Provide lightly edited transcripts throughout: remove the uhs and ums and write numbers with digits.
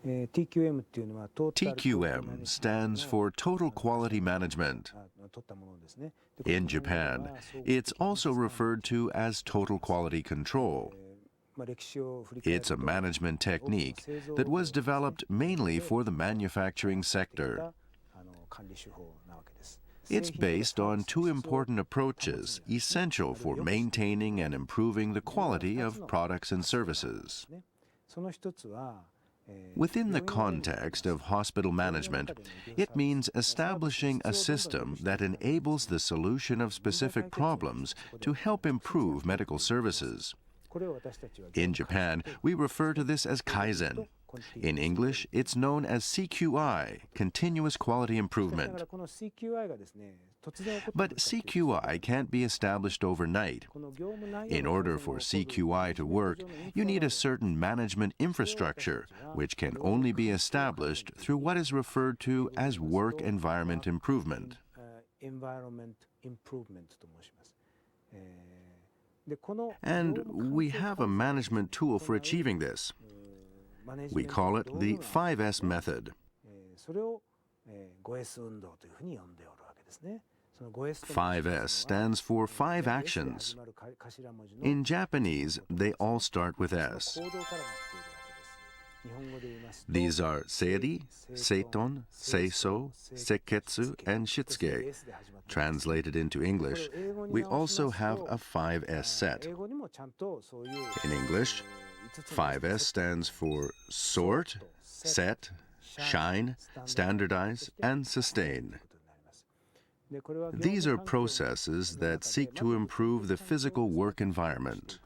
TQM stands for Total Quality Management. In Japan, it's also referred to as Total Quality Control. It's a management technique that was developed mainly for the manufacturing sector. It's based on two important approaches essential for maintaining and improving the quality of products and services. Within the context of hospital management, it means establishing a system that enables the solution of specific problems to help improve medical services. In Japan, we refer to this as Kaizen. In English, it's known as CQI, Continuous Quality Improvement. But CQI can't be established overnight. In order for CQI to work, you need a certain management infrastructure, which can only be established through what is referred to as work environment improvement. And we have a management tool for achieving this. We call it the 5S method. 5S stands for 5 actions. In Japanese, they all start with S. These are seiri, seiton, seiso, sekketsu, and shitsuke. Translated into English, we also have a 5S set. In English, 5S stands for sort, set, shine, standardize, and sustain. These are processes that seek to improve the physical work environment.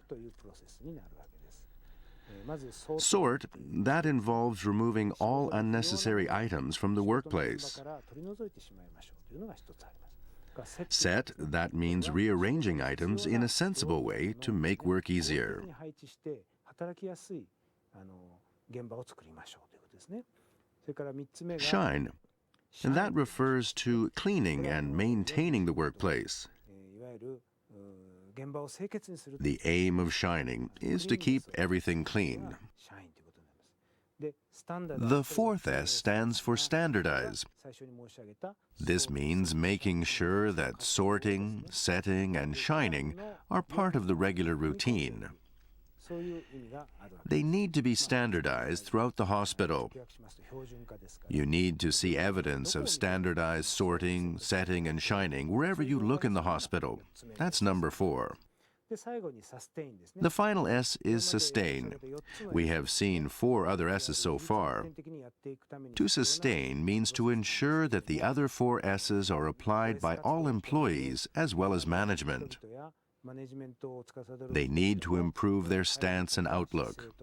Sort, that involves removing all unnecessary items from the workplace. Set, that means rearranging items in a sensible way to make work easier. Shine, and that refers to cleaning and maintaining the workplace. The aim of shining is to keep everything clean. The 4th S stands for standardize. This means making sure that sorting, setting, and shining are part of the regular routine. They need to be standardized throughout the hospital. You need to see evidence of standardized sorting, setting, and shining wherever you look in the hospital. That's number 4. The final S is sustain. We have seen 4 other S's so far. To sustain means to ensure that the other 4 S's are applied by all employees as well as management. They need to improve their stance and outlook.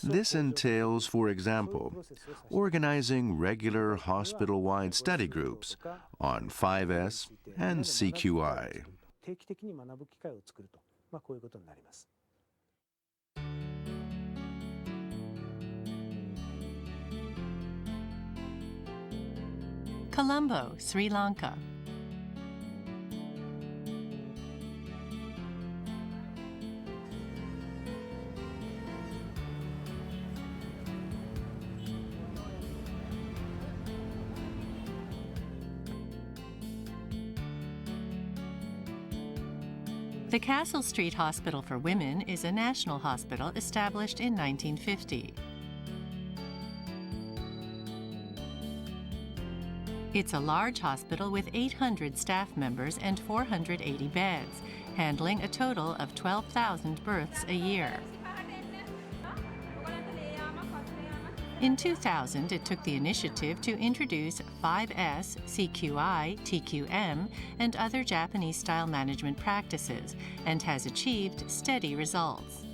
This entails, for example, organizing regular hospital-wide study groups on 5S and CQI. Colombo, Sri Lanka. The Castle Street Hospital for Women is a national hospital established in 1950. It's a large hospital with 800 staff members and 480 beds, handling a total of 12,000 births a year. In 2000, it took the initiative to introduce 5S, CQI, TQM, and other Japanese-style management practices, and has achieved steady results.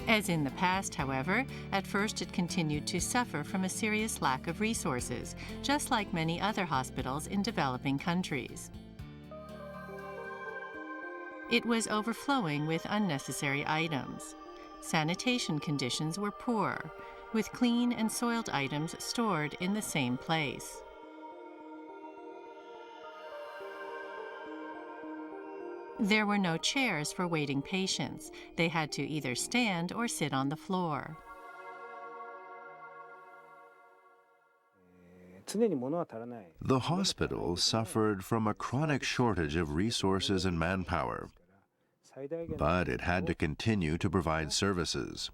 As in the past, however, at first it continued to suffer from a serious lack of resources, just like many other hospitals in developing countries. It was overflowing with unnecessary items. Sanitation conditions were poor, with clean and soiled items stored in the same place. There were no chairs for waiting patients. They had to either stand or sit on the floor. The hospital suffered from a chronic shortage of resources and manpower, but it had to continue to provide services.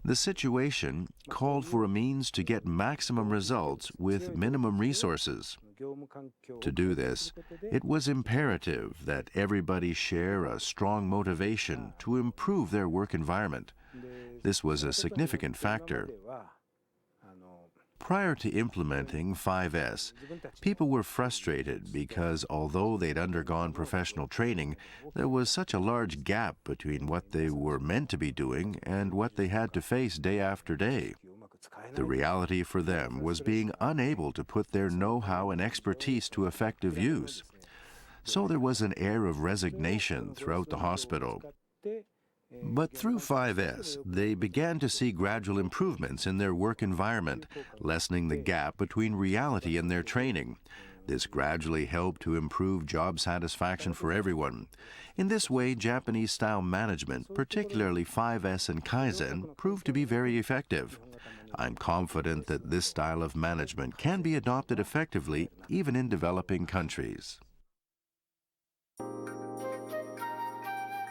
The situation called for a means to get maximum results with minimum resources. To do this, it was imperative that everybody share a strong motivation to improve their work environment. This was a significant factor. Prior to implementing 5S, people were frustrated because although they'd undergone professional training, there was such a large gap between what they were meant to be doing and what they had to face day after day. The reality for them was being unable to put their know-how and expertise to effective use. So there was an air of resignation throughout the hospital. But through 5S, they began to see gradual improvements in their work environment, lessening the gap between reality and their training. This gradually helped to improve job satisfaction for everyone. In this way, Japanese-style management, particularly 5S and Kaizen, proved to be very effective. I'm confident that this style of management can be adopted effectively even in developing countries.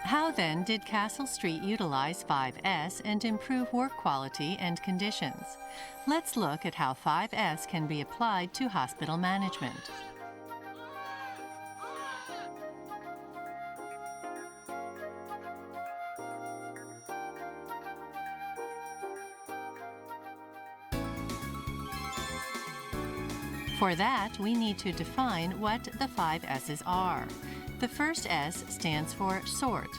How then did Castle Street utilize 5S and improve work quality and conditions? Let's look at how 5S can be applied to hospital management. For that, we need to define what the 5 S's are. The first S stands for sort.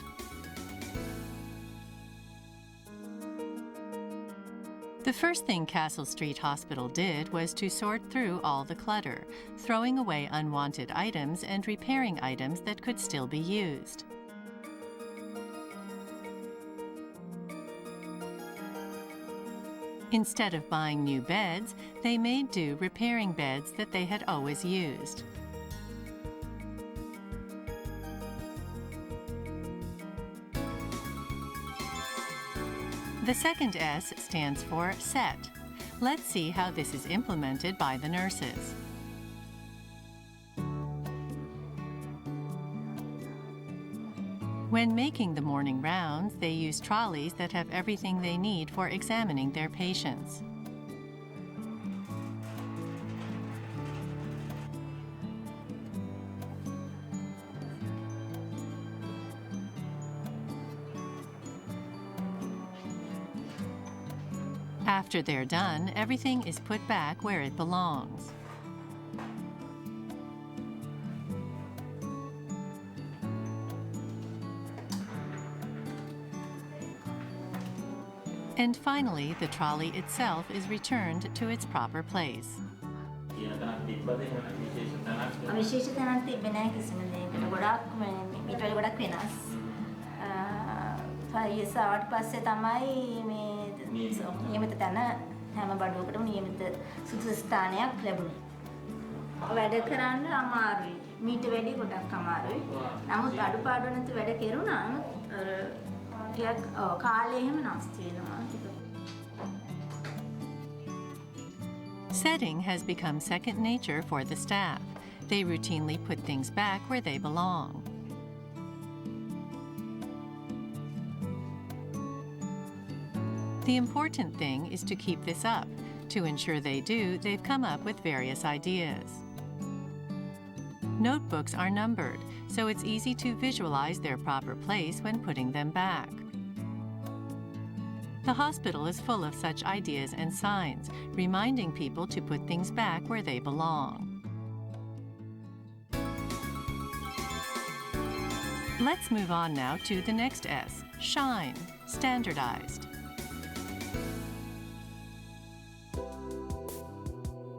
The first thing Castle Street Hospital did was to sort through all the clutter, throwing away unwanted items and repairing items that could still be used. Instead of buying new beds, they made do repairing beds that they had always used. The second S stands for set. Let's see how this is implemented by the nurses. When making the morning rounds, they use trolleys that have everything they need for examining their patients. After they're done, everything is put back where it belongs. And finally, the trolley itself is returned to its proper place. වැඩ කරන්න අමාරුයි. මීට වැඩි ගොඩක් අමාරුයි. නමුත් අඩුපාඩු නැති වැඩ කෙරුණා ටිකක් කාලේ එහෙම නැස්ති වෙනවා. Setting has become second nature for the staff. They routinely put things back where they belong. The important thing is to keep this up. To ensure they do, they've come up with various ideas. Notebooks are numbered, so it's easy to visualize their proper place when putting them back. The hospital is full of such ideas and signs, reminding people to put things back where they belong. Let's move on now to the next S, shine, standardized.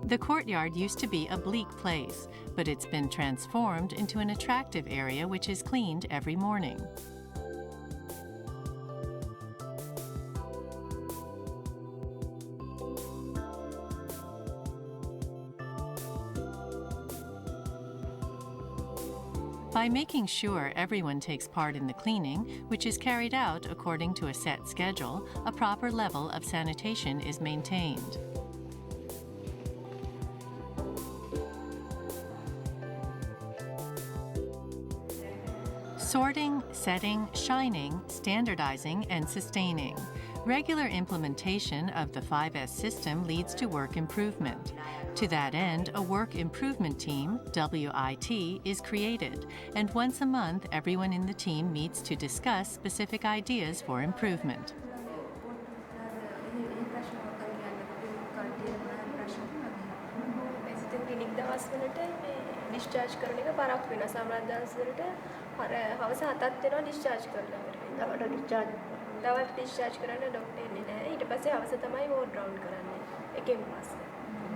The courtyard used to be a bleak place, but it's been transformed into an attractive area which is cleaned every morning. By making sure everyone takes part in the cleaning, which is carried out according to a set schedule, a proper level of sanitation is maintained. Sorting, setting, shining, standardizing, and sustaining. Regular implementation of the 5S system leads to work improvement. To that end, a work improvement team, WIT, is created, and once a month everyone in the team meets to discuss specific ideas for improvement. discharge කරන එක බරක් වෙනවා සාමාන්‍ය දවස් වලට හවස 7ක් වෙනවා discharge කරලා දවල්ට discharge කරන්න ඩොක්ටර් එන්නේ නැහැ ඊට පස්සේ හවස තමයි ward round කරන්නේ එකෙන් පස්සේ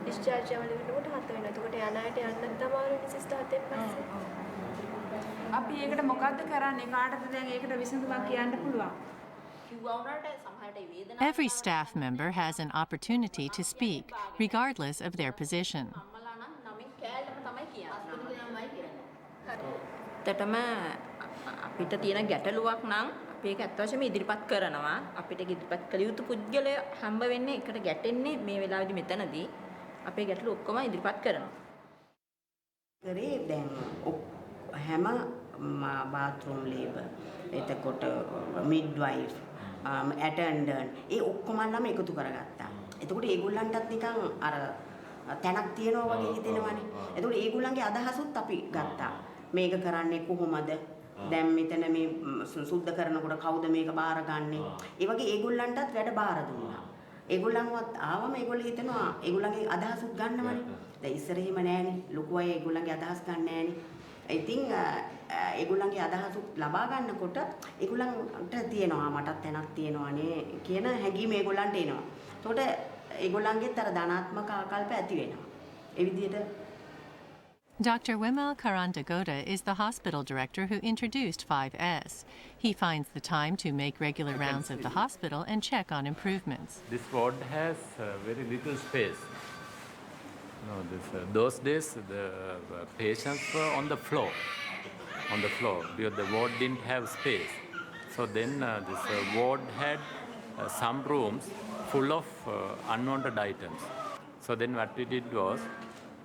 discharge යවල වෙනකොට 7 වෙනවා එතකොට යන අයට යන්නත් තමයි සිස්ටර් 7න් පස්සේ අපි ඒකට මොකද්ද කරන්නේ කාටද දැන් ඒකට විසඳුමක් කියන්න පුළුවන් Every staff member has an opportunity to speak, regardless of their position. ඇත්තටම අපිට තියෙන ගැටලුවක් නම් අපි ඒක ඇත්ත වශයෙන්ම ඉදිරිපත් කරනවා අපිට ඉදිරිපත් කළ යුතු පුද්ගලය හම්බ වෙන්නේ එකට ගැටෙන්නේ මේ වෙලාවේදී මෙතනදී අපේ ගැටලු ඔක්කොම ඉදිරිපත් කරනවා. කරේ දැන් හැම bathroom labor එතකොට midwife attendant ඒ ඔක්කොම නම් එකතු කරගත්තා. එතකොට ඒගොල්ලන්ටත් නිකන් අර තැනක් තියනවා වගේ හිතෙනවනේ. එතකොට ඒගොල්ලන්ගේ අදහසුත් අපි ගත්තා. මේක කරන්නේ කොහොමද? දැන් මෙතන මේ සුද්ධ කරනකොට කවුද මේක බාරගන්නේ? ඒ වගේ ඒගොල්ලන්ටත් වැඩ බාර දුන්නා. ඒගොල්ලන්වත් ආවම ඒගොල්ලෝ හිතනවා ඒගොල්ලන්ගේ අදහසුත් ගන්නවනේ. දැන් ඉස්සර එහෙම නෑනේ. ලොකු අය ඒගොල්ලන්ගේ අදහස් ගන්න නෑනේ. ඉතින් ඒගොල්ලන්ගේ අදහසුත් ලබා ගන්නකොට ඒගොල්ලන්ට තියෙනවා මටත් තැනක් තියෙනවානේ කියන හැඟීම ඒගොල්ලන්ට එනවා. එතකොට ඒගොල්ලන්ගෙත් අර ධනාත්මක ආකල්ප ඇති වෙනවා. ඒ විදිහට Dr. Wimal Karandagoda is the hospital director who introduced 5S. He finds the time to make regular rounds of the hospital and check on improvements. This ward has very little space. No, those days the patients were on the floor, because the ward didn't have space. So then this ward had some rooms full of unwanted items. So then what we did was,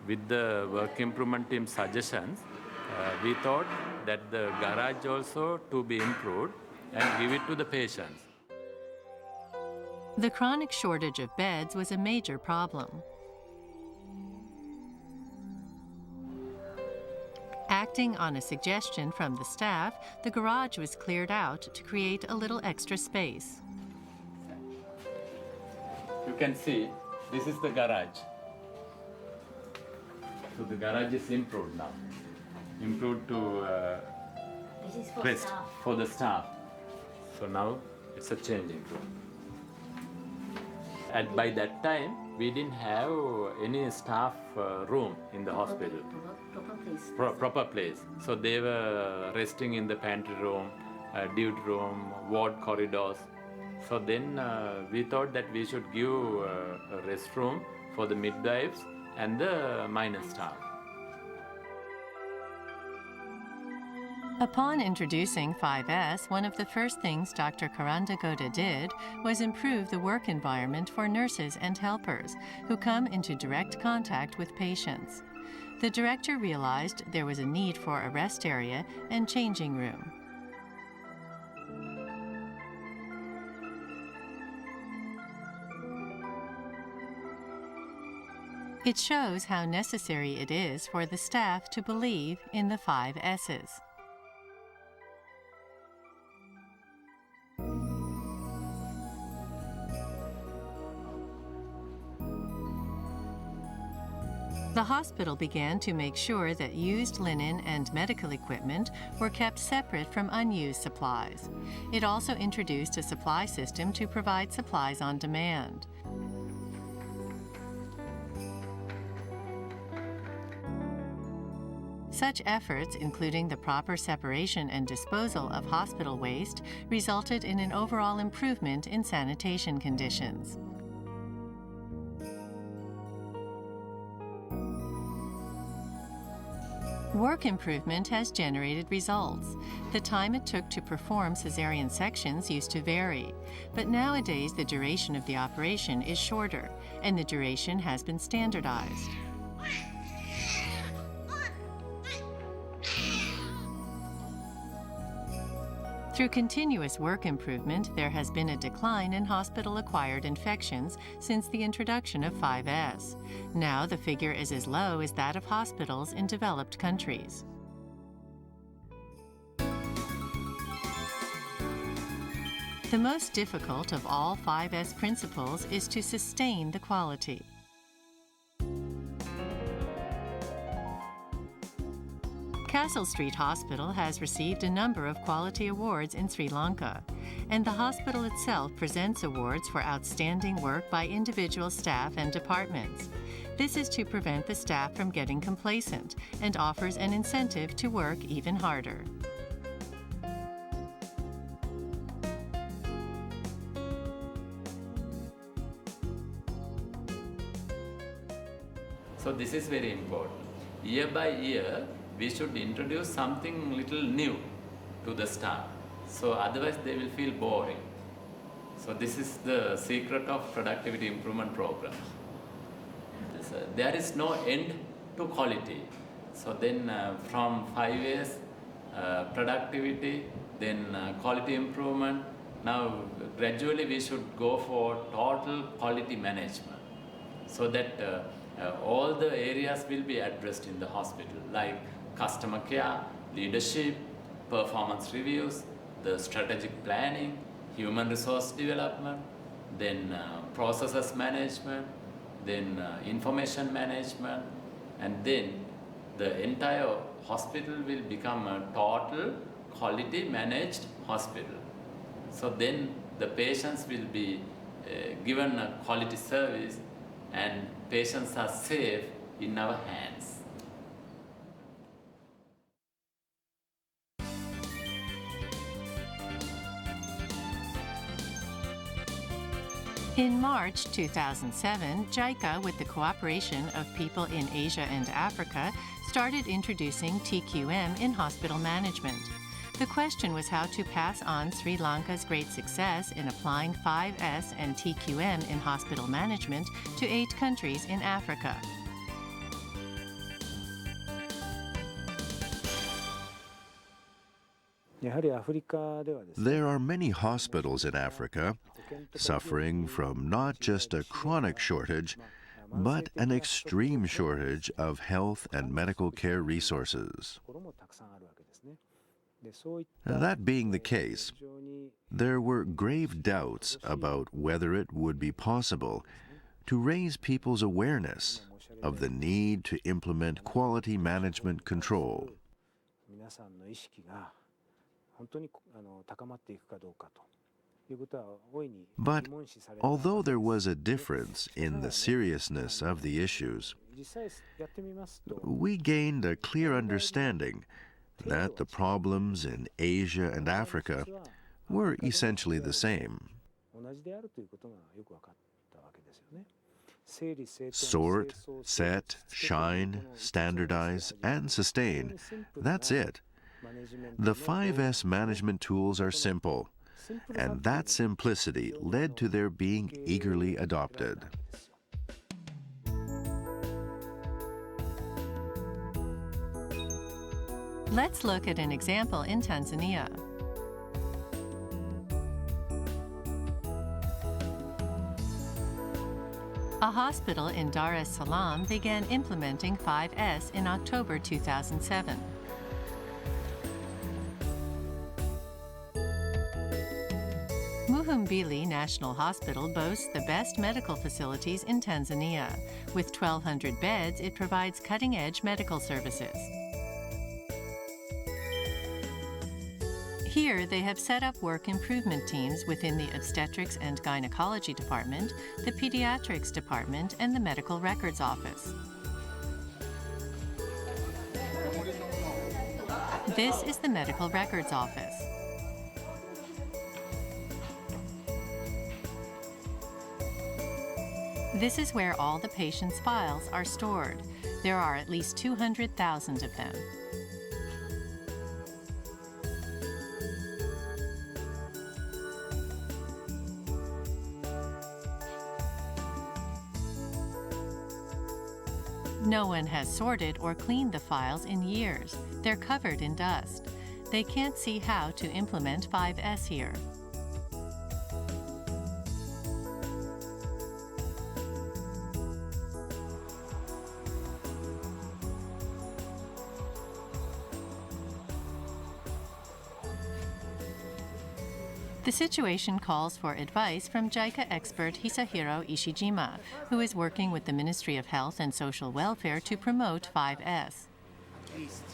with the work improvement team suggestions, we thought that the garage also to be improved and give it to the patients. The chronic shortage of beds was a major problem. Acting on a suggestion from the staff, the garage was cleared out to create a little extra space. You can see, this is the garage. So the garage is improved now. Improved to This is for rest staff. for the staff. So now it's a changing room. And by that time, we didn't have any staff room in the hospital. Proper place. So they were resting in the pantry room, duty room, ward corridors. So then we thought that we should give a restroom for the midwives and the minor staff. Upon introducing 5S, one of the first things Dr. Karandagoda did was improve the work environment for nurses and helpers who come into direct contact with patients. The director realized there was a need for a rest area and changing room. It shows how necessary it is for the staff to believe in the 5 S's. The hospital began to make sure that used linen and medical equipment were kept separate from unused supplies. It also introduced a supply system to provide supplies on demand. Such efforts, including the proper separation and disposal of hospital waste, resulted in an overall improvement in sanitation conditions. Work improvement has generated results. The time it took to perform cesarean sections used to vary, but nowadays the duration of the operation is shorter, and the duration has been standardized. Through continuous work improvement, there has been a decline in hospital-acquired infections since the introduction of 5S. Now the figure is as low as that of hospitals in developed countries. The most difficult of all 5S principles is to sustain the quality. Castle Street Hospital has received a number of quality awards in Sri Lanka, and the hospital itself presents awards for outstanding work by individual staff and departments. This is to prevent the staff from getting complacent and offers an incentive to work even harder. So this is very important. Year by year, we should introduce something little new to the staff. So otherwise they will feel boring. So this is the secret of productivity improvement programs. There is no end to quality. So then from 5 years, productivity, then quality improvement. Now gradually we should go for total quality management so that all the areas will be addressed in the hospital, like customer care, leadership, performance reviews, the strategic planning, human resource development, then processes management, then information management, and then the entire hospital will become a total quality managed hospital. So then the patients will be given a quality service and patients are safe in our hands. In March 2007, JICA, with the cooperation of people in Asia and Africa, started introducing TQM in hospital management. The question was how to pass on Sri Lanka's great success in applying 5S and TQM in hospital management to 8 countries in Africa. There are many hospitals in Africa suffering from not just a chronic shortage, but an extreme shortage of health and medical care resources. That being the case, there were grave doubts about whether it would be possible to raise people's awareness of the need to implement quality management control. But although there was a difference in the seriousness of the issues, we gained a clear understanding that the problems in Asia and Africa were essentially the same. Sort, set, shine, standardize, and sustain. That's it. The 5S management tools are simple, and that simplicity led to their being eagerly adopted. Let's look at an example in Tanzania. A hospital in Dar es Salaam began implementing 5S in October 2007. Muhimbili National Hospital boasts the best medical facilities in Tanzania. With 1,200 beds, it provides cutting-edge medical services. Here, they have set up work improvement teams within the Obstetrics and Gynecology Department, the Pediatrics Department, and the Medical Records Office. This is the Medical Records Office. This is where all the patient's files are stored. There are at least 200,000 of them. No one has sorted or cleaned the files in years. They're covered in dust. They can't see how to implement 5S here. The situation calls for advice from JICA expert Hisahiro Ishijima, who is working with the Ministry of Health and Social Welfare to promote 5S.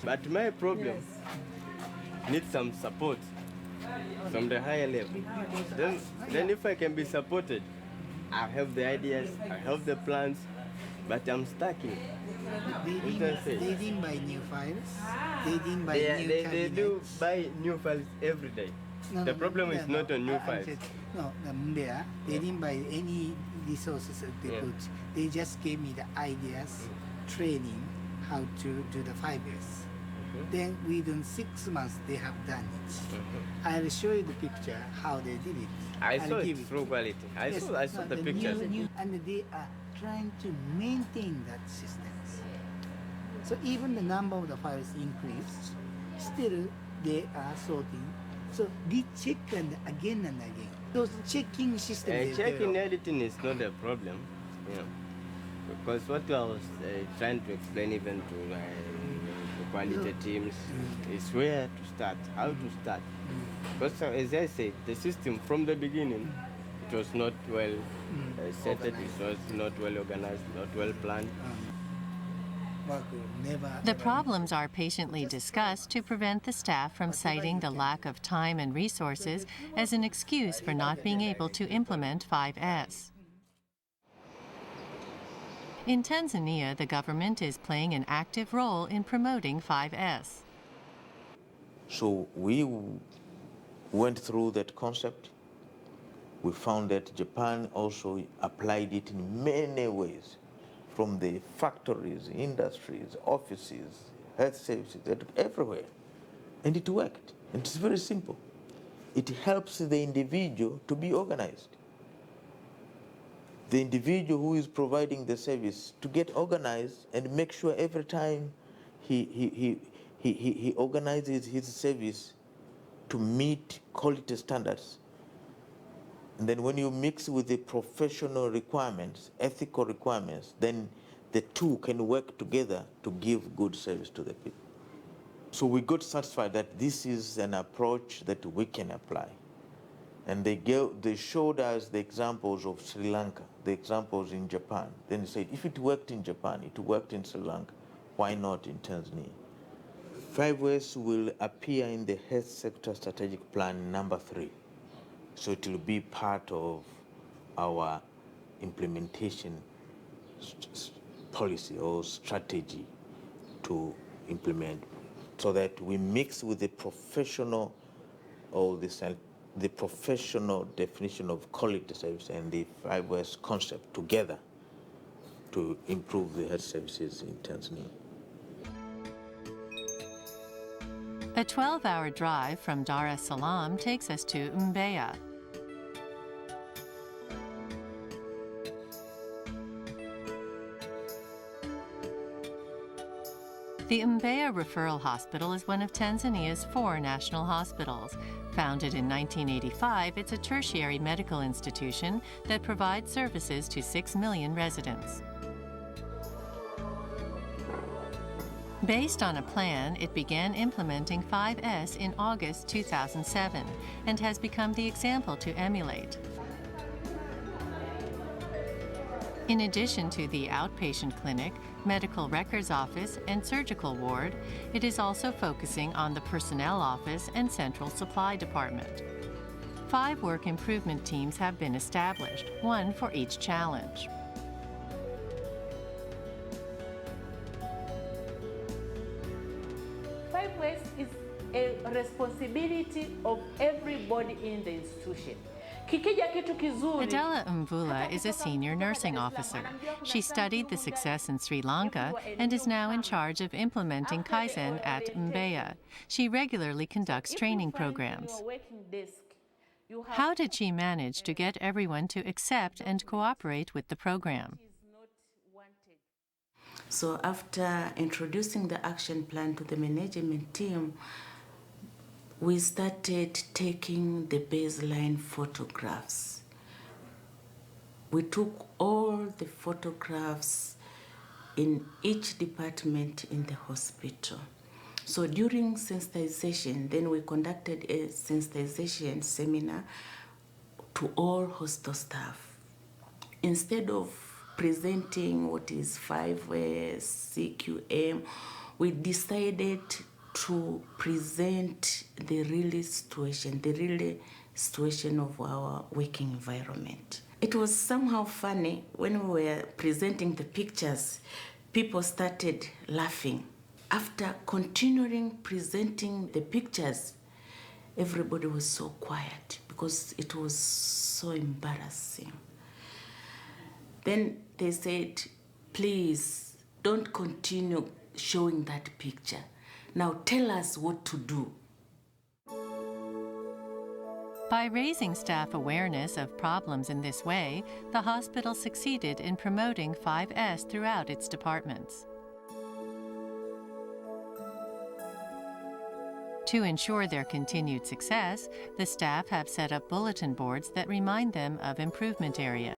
But my problem needs some support from the higher level. Then if I can be supported, I have the ideas, I have the plans, but I'm stuck in. They didn't buy new files. They didn't buy new cabinets. They do buy new files every day. No, the problem is not on new I files. said, no, they didn't buy any resources that they put. They just gave me the ideas, training, how to do the 5S. Then within 6 months, they have done it. I'll show you the picture, how they did it. I saw it through quality. I saw the pictures. And they are trying to maintain that systems. So even the number of the files increased, still they are sorting. So they check and again. Those checking systems. Checking editing is not a problem, because what I was trying to explain even to the quality teams is where to start, how to start. Because as I said, the system from the beginning, it was not well set, it was not well organized, not well planned. The problems are patiently discussed to prevent the staff from citing the lack of time and resources as an excuse for not being able to implement 5S. In Tanzania, the government is playing an active role in promoting 5S. So we went through that concept. We found that Japan also applied it in many ways, from the factories, industries, offices, health services, everywhere. And it worked. And it's very simple. It helps the individual to be organized. The individual who is providing the service to get organized and make sure every time he organizes his service to meet quality standards. And then when you mix with the professional requirements, ethical requirements, then the two can work together to give good service to the people. So we got satisfied that this is an approach that we can apply. And they showed us the examples of Sri Lanka, the examples in Japan. Then they said, if it worked in Japan, it worked in Sri Lanka, why not in Tanzania? 5S will appear in the Health Sector Strategic Plan number 3. So it will be part of our implementation policy or strategy to implement, so that we mix with the professional or the professional definition of quality service and the 5S concept together to improve the health services in Tanzania. A 12-hour drive from Dar es Salaam takes us to Mbeya. The Mbeya Referral Hospital is one of Tanzania's 4 national hospitals. Founded in 1985, it's a tertiary medical institution that provides services to 6 million residents. Based on a plan, it began implementing 5S in August 2007 and has become the example to emulate. In addition to the outpatient clinic, medical records office, and surgical ward, it is also focusing on the personnel office and central supply department. 5 work improvement teams have been established, 1 for each challenge. Is a responsibility of everybody in the institution. Adela Mvula is a senior nursing officer. She studied the success in Sri Lanka and is now in charge of implementing Kaizen at Mbeya. She regularly conducts training programs. How did she manage to get everyone to accept and cooperate with the program? So after introducing the action plan to the management team, we started taking the baseline photographs. We took all the photographs in each department in the hospital. So during sensitization, then we conducted a sensitization seminar to all hospital staff. Instead of presenting what is 5S, CQM, we decided to present the real situation of our working environment. It was somehow funny when we were presenting the pictures, people started laughing. After continuing presenting the pictures, everybody was so quiet because it was so embarrassing. Then they said, please don't continue showing that picture. Now tell us what to do. By raising staff awareness of problems in this way, the hospital succeeded in promoting 5S throughout its departments. To ensure their continued success, the staff have set up bulletin boards that remind them of improvement areas.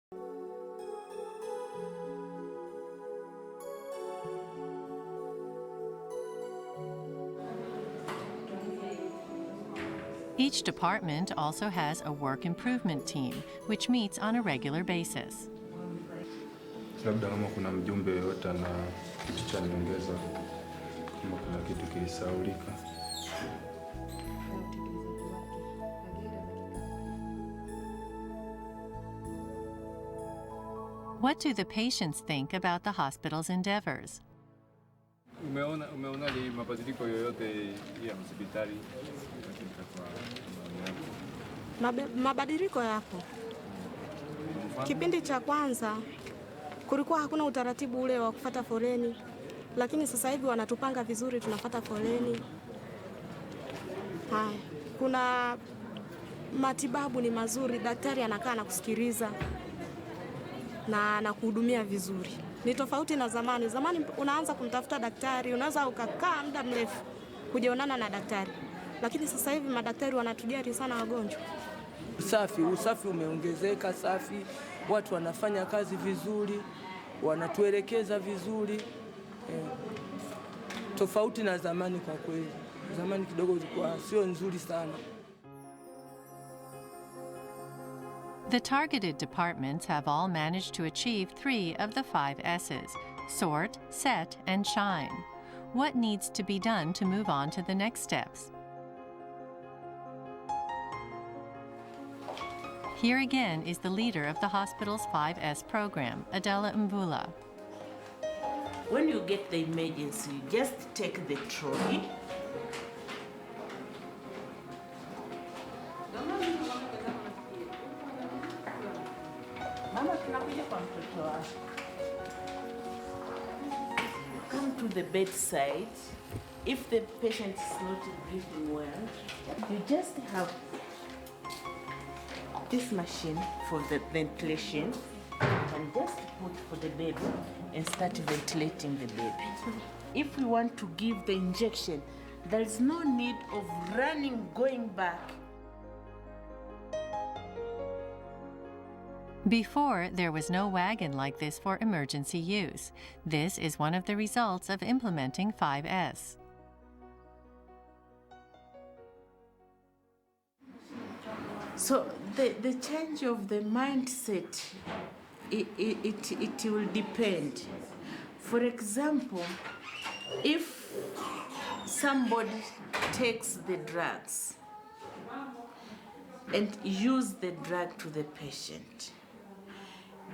Each department also has a work improvement team, which meets on a regular basis. Labda kama kuna mjumbe yoyote ana kitu cha nyongeza, kama kuna kitu kilisahaulika. What do the patients think about the hospital's endeavors? Umeonaje mabadiliko yoyote ya hospitali? Mabadiliko yapo. Kipindi cha kwanza kulikuwa hakuna utaratibu ule wa kufuata foleni, lakini sasa hivi wanatupanga vizuri, tunafuata foleni. Haya, kuna matibabu ni mazuri, daktari anakaa na kusikiliza na anakuhudumia vizuri. Ni tofauti na zamani. Zamani unaanza kumtafuta daktari, unaweza ukakaa muda mrefu kujaonana na daktari. Lakini sasa hivi madaktari wanatujali sana wagonjwa. Usafi umeongezeka safi, watu wanafanya kazi vizuri, wanatuelekeza vizuri. Tofauti na zamani kwa kweli. Zamani kidogo ilikuwa sio nzuri sana. The targeted departments have all managed to achieve 3 of the 5 S's: sort, set, and shine. What needs to be done to move on to the next steps? Here again is the leader of the hospital's 5S program, Adela Mvula. When you get the emergency, you just take the trolley. Come to the bedside. If the patient is not breathing well, you just have this machine for the ventilation and just put for the baby and start ventilating the baby. If we want to give the injection, there is no need of running, going back. Before, there was no wagon like this for emergency use. This is one of the results of implementing 5S. So the change of the mindset, it will depend. For example, if somebody takes the drugs and use the drug to the patient,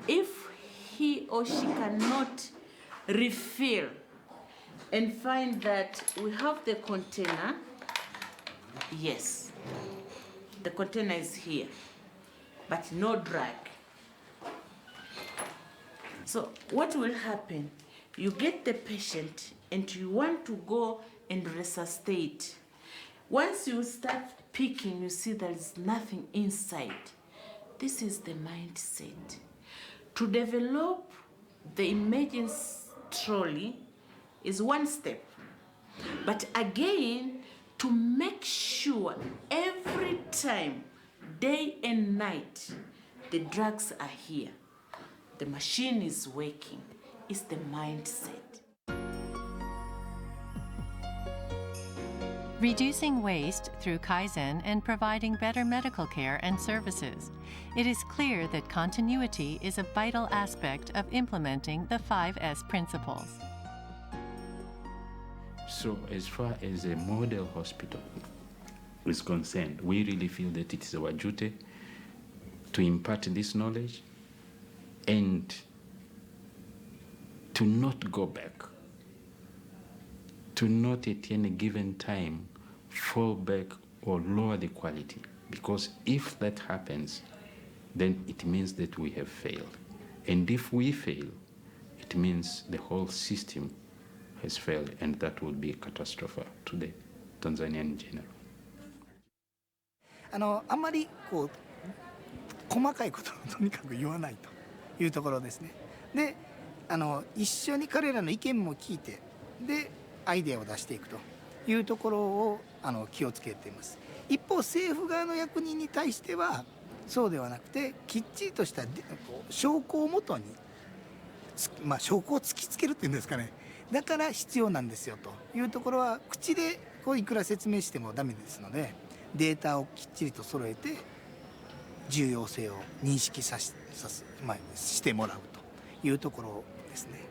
if he or she cannot refill and find that we have the container, yes, the container is here. but no drug. So what will happen? You get the patient and you want to go and resuscitate. Once you start picking, you see there is nothing inside. This is the mindset. To develop the emergency trolley is one step. But again, to make sure every time, day and night, the drugs are here, the machine is working, is the mindset. Reducing waste through Kaizen and providing better medical care and services. It is clear that continuity is a vital aspect of implementing the 5S principles. So as far as a model hospital is concerned, we really feel that it is our duty to impart this knowledge and to not go back, to not at any given time fall back or lower the quality. Because if that happens, then it means that we have failed. And if we fail, it means the whole system has failed, and that would be a catastrophe to the Tanzania in general. あんまりこう細かいことをとにかく言わないというところですね。で、一緒に彼らの意見も聞いて、でアイデアを出していくというところを気をつけています。一方、政府側の役人に対してはそうではなくて、きっちりとした証拠をもとに、証拠を突きつけるっていうんですかね。だから必要なんですよというところは口でいくら説明してもダメですので、データをきっちりと揃えて重要性を認識してもらうというところですね。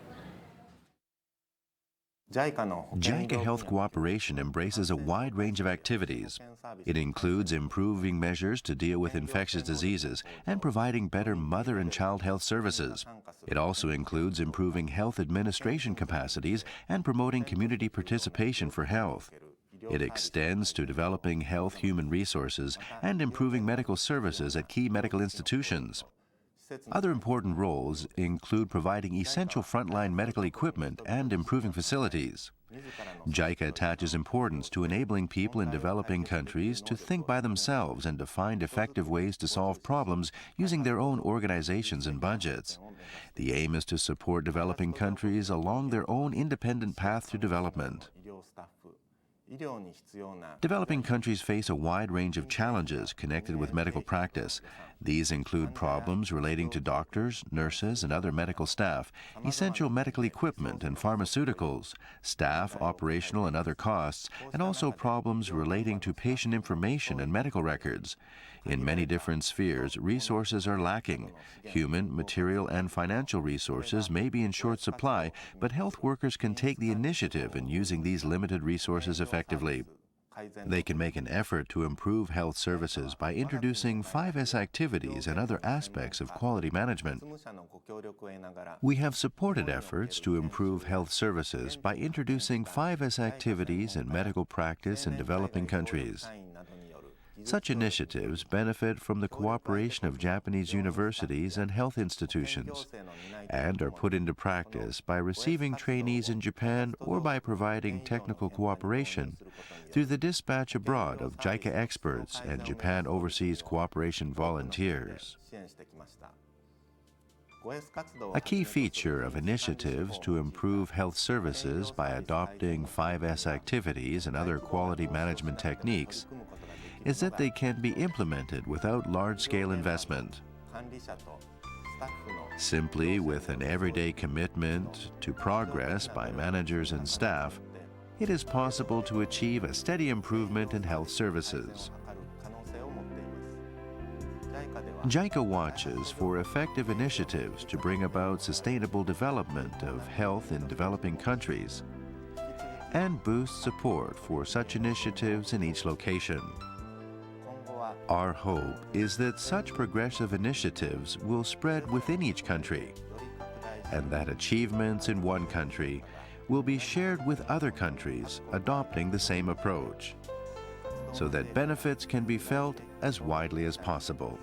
JICA Health Cooperation embraces a wide range of activities. It includes improving measures to deal with infectious diseases and providing better mother and child health services. It also includes improving health administration capacities and promoting community participation for health. It extends to developing health human resources and improving medical services at key medical institutions. Other important roles include providing essential frontline medical equipment and improving facilities. JICA attaches importance to enabling people in developing countries to think by themselves and to find effective ways to solve problems using their own organizations and budgets. The aim is to support developing countries along their own independent path to development. Developing countries face a wide range of challenges connected with medical practice. These include problems relating to doctors, nurses, and other medical staff, essential medical equipment and pharmaceuticals, staff, operational and other costs, and also problems relating to patient information and medical records. In many different spheres, resources are lacking. Human, material, and financial resources may be in short supply, but health workers can take the initiative in using these limited resources effectively. They can make an effort to improve health services by introducing 5S activities and other aspects of quality management. We have supported efforts to improve health services by introducing 5S activities in medical practice in developing countries. Such initiatives benefit from the cooperation of Japanese universities and health institutions, and are put into practice by receiving trainees in Japan or by providing technical cooperation through the dispatch abroad of JICA experts and Japan Overseas Cooperation volunteers. A key feature of initiatives to improve health services by adopting 5S activities and other quality management techniques is that they can be implemented without large-scale investment. Simply with an everyday commitment to progress by managers and staff, it is possible to achieve a steady improvement in health services. JICA watches for effective initiatives to bring about sustainable development of health in developing countries and boost support for such initiatives in each location. Our hope is that such progressive initiatives will spread within each country, and that achievements in one country will be shared with other countries adopting the same approach, so that benefits can be felt as widely as possible.